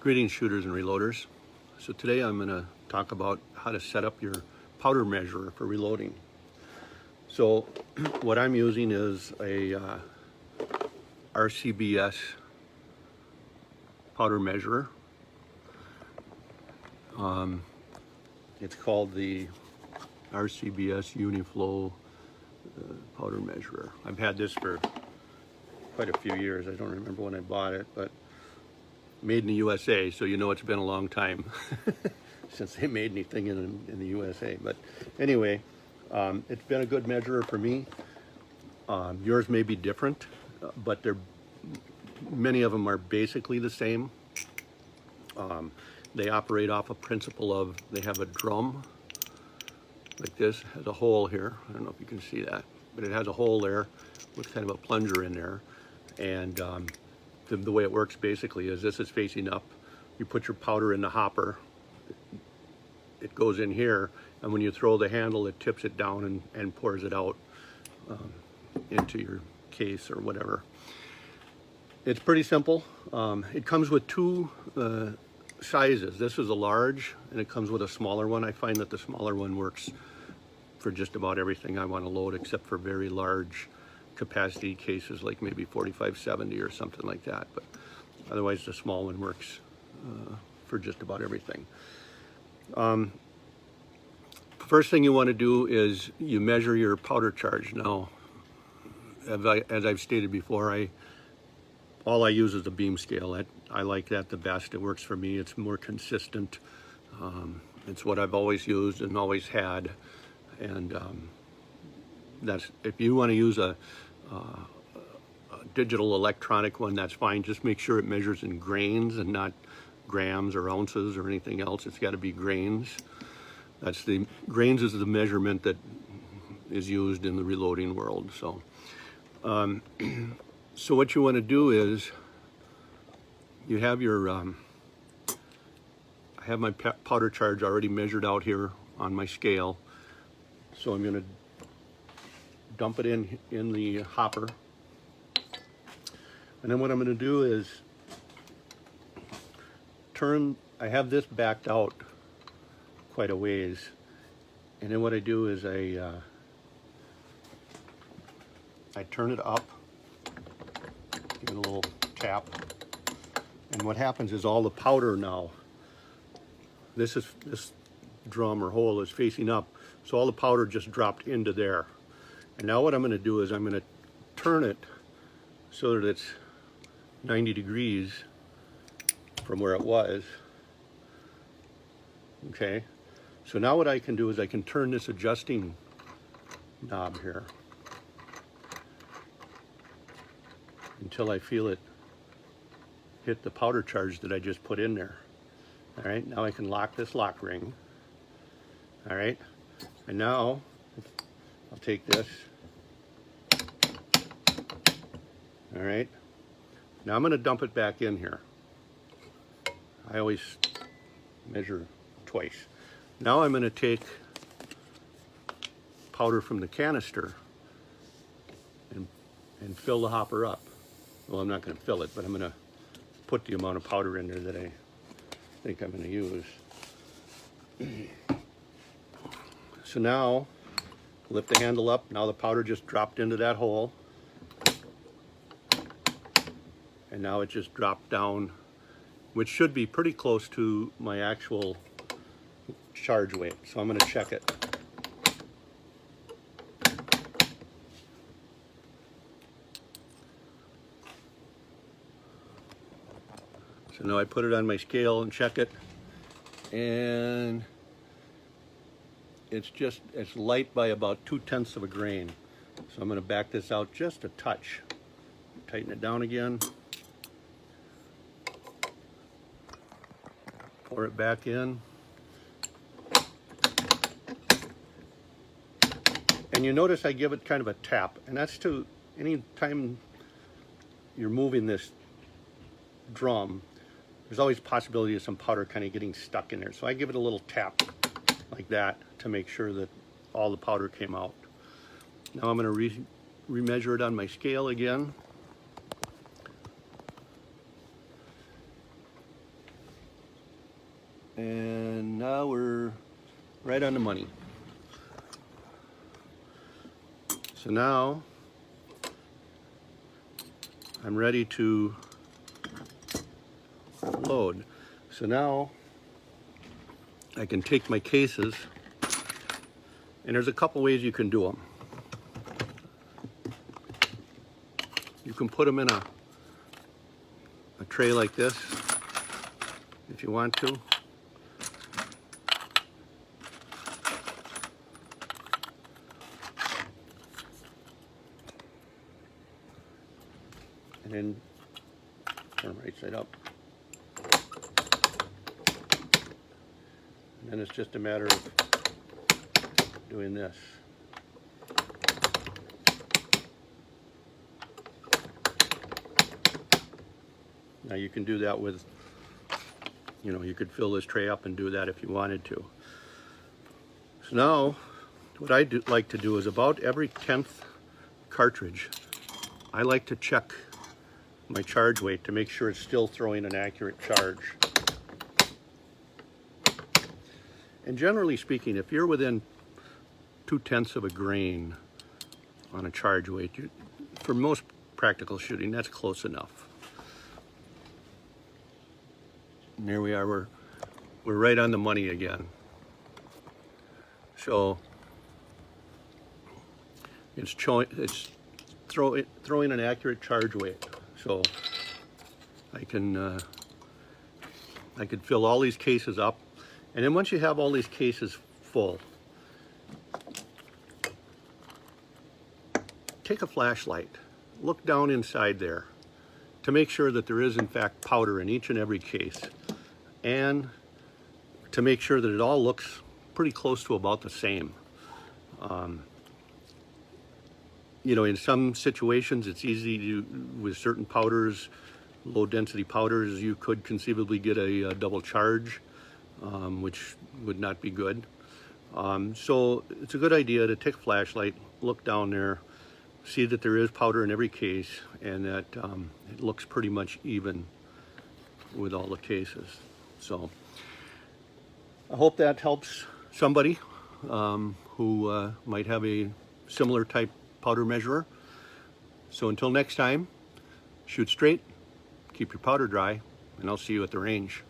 Greetings, shooters and reloaders. So today I'm going to talk about how to set up your powder measurer for reloading. So what I'm using is a RCBS powder measurer. It's called the RCBS Uniflow powder measurer. I've had this for quite a few years. I don't remember when I bought it, but made in the USA, so you know it's been a long time since they made anything in the USA. But anyway, it's been a good measurer for me. Yours may be different, but many of them are basically the same. They operate off a principle of, they have a drum like this, has a hole here. I don't know if you can see that, but it has a hole there with kind of a plunger in there. And the way it works basically is this is facing up. You put your powder in the hopper, it goes in here, and when you throw the handle, it tips it down and pours it out into your case or whatever. It's pretty simple. It comes with two sizes. This is a large, and it comes with a smaller one. I find that the smaller one works for just about everything I want to load, except for very large capacity cases like maybe 4570 or something like that, but otherwise the small one works for just about everything. First thing you want to do is you measure your powder charge. Now, as I've stated before, all I use is a beam scale. I like that the best. It works for me. It's more consistent. It's what I've always used and always had, and that's, if you want to use a digital electronic one, that's fine. Just make sure it measures in grains and not grams or ounces or anything else. It's got to be grains. Grains is the measurement that is used in the reloading world. So, so what you want to do is you have your, I have my powder charge already measured out here on my scale. So I'm going to dump it in the hopper, and then what I'm going to do is I have this backed out quite a ways, and then what I do is I turn it up, give it a little tap, and what happens is all the powder now, this drum or hole is facing up, so all the powder just dropped into there. And now what I'm going to do is I'm going to turn it so that it's 90 degrees from where it was. Okay, so now what I can do is I can turn this adjusting knob here until I feel it hit the powder charge that I just put in there. All right, now I can lock this lock ring. All right, and now I'll take this. All right, now I'm going to dump it back in here. I always measure twice. Now I'm going to take powder from the canister and fill the hopper up. Well, I'm not going to fill it, but I'm going to put the amount of powder in there that I think I'm going to use. So now, lift the handle up. Now the powder just dropped into that hole. And now it just dropped down, which should be pretty close to my actual charge weight. So I'm going to check it. So now I put it on my scale and check it, and it's light by about 2/10 of a grain. So I'm going to back this out just a touch. Tighten it down again. Pour it back in. And you notice I give it kind of a tap, and that's to any time you're moving this drum, there's always a possibility of some powder kind of getting stuck in there. So I give it a little tap like that to make sure that all the powder came out. Now I'm going to remeasure it on my scale again. And now we're right on the money. So now I'm ready to load. So now I can take my cases, and there's a couple ways you can do them. You can put them in a tray like this if you want to. And then turn right side up. And then it's just a matter of doing this. Now you can do that with, you know, you could fill this tray up and do that if you wanted to. So now, what I like to do is about every 10th cartridge, I like to check my charge weight to make sure it's still throwing an accurate charge. And generally speaking, if you're within 2/10 of a grain on a charge weight, for most practical shooting, that's close enough. And there we are, we're right on the money again. So it's throwing an accurate charge weight. So I could fill all these cases up, and then once you have all these cases full, take a flashlight, look down inside there to make sure that there is in fact powder in each and every case, and to make sure that it all looks pretty close to about the same. You know, in some situations it's easy to, with certain powders, low density powders, you could conceivably get a double charge, which would not be good. So it's a good idea to take a flashlight, look down there, see that there is powder in every case, and that it looks pretty much even with all the cases. So I hope that helps somebody who might have a similar type powder measurer. So until next time, shoot straight, keep your powder dry, and I'll see you at the range.